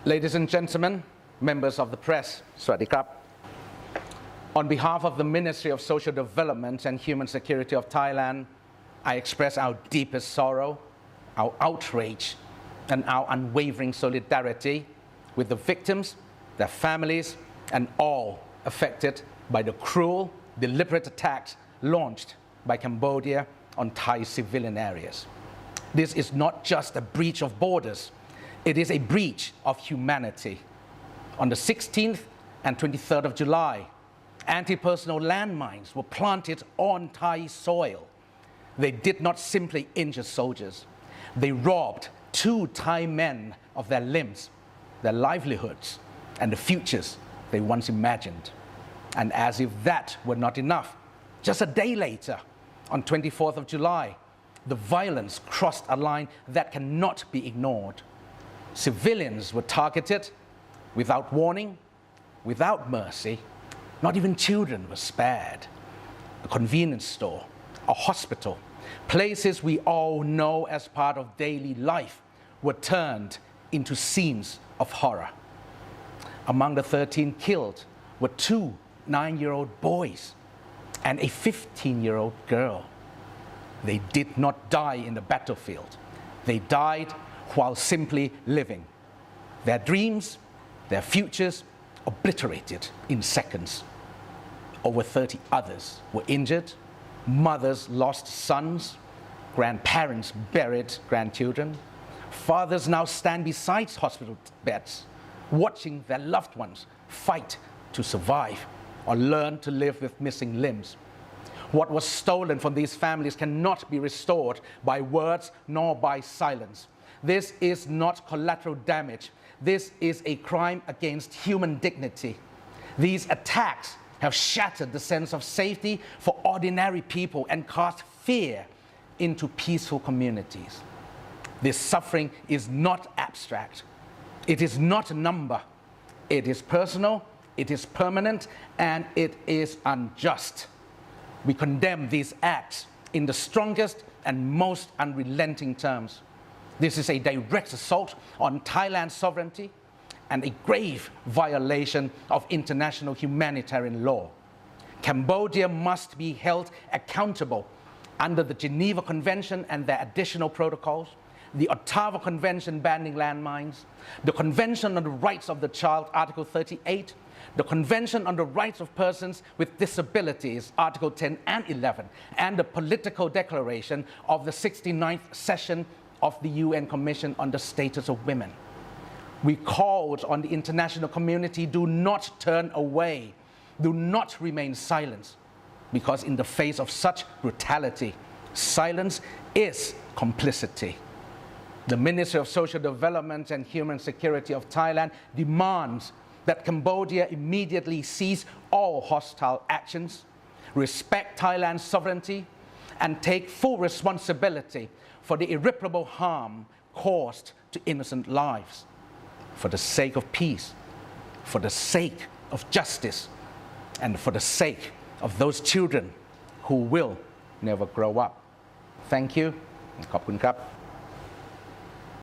Ladies and gentlemen, members of the press, Sawasdee krab. On behalf of the Ministry of Social Development and Human Security of Thailand, I express our deepest sorrow, our outrage, and our unwavering solidarity with the victims, their families, and all affected by the cruel, deliberate attacks launched by Cambodia on Thai civilian areas. This is not just a breach of borders, it is a breach of humanity. On the 16th and 23rd of July, anti-personnel landmines were planted on Thai soil. They did not simply injure soldiers. They robbed 2 Thai men of their limbs, their livelihoods, and the futures they once imagined. And as if that were not enough, just a day later, on 24th of July, the violence crossed a line that cannot be ignored. Civilians were targeted without warning, without mercy. Not even children were spared. A convenience store, a hospital, places we all know as part of daily life were turned into scenes of horror. Among the 13 killed were 2 9-year-old boys and a 15-year-old girl. They did not die in the battlefield. They died while simply living. Their dreams, their futures obliterated in seconds. Over 30 others were injured. Mothers lost sons. Grandparents buried grandchildren. Fathers now stand beside hospital beds, watching their loved ones fight to survive or learn to live with missing limbs. What was stolen from these families cannot be restored by words nor by silence. This is not collateral damage. This is a crime against human dignity. These attacks have shattered the sense of safety for ordinary people and cast fear into peaceful communities. This suffering is not abstract. It is not a number. It is personal, it is permanent, and it is unjust. We condemn these acts in the strongest and most unrelenting terms. This is a direct assault on Thailand's sovereignty and a grave violation of international humanitarian law. Cambodia must be held accountable under the Geneva Convention and their additional protocols, the Ottawa Convention banning landmines, the Convention on the Rights of the Child, Article 38, the Convention on the Rights of Persons with Disabilities, Article 10 and 11, and the Political Declaration of the 69th session of the UN Commission on the Status of Women. We called on the international community, do not turn away, do not remain silent, because in the face of such brutality, silence is complicity. The Ministry of Social Development and Human Security of Thailand demands that Cambodia immediately cease all hostile actions, respect Thailand's sovereignty, and take full responsibility for the irreparable harm caused to innocent lives. For the sake of peace, for the sake of justice, and for the sake of those children who will never grow up. Thank you. ขอบคุณครับ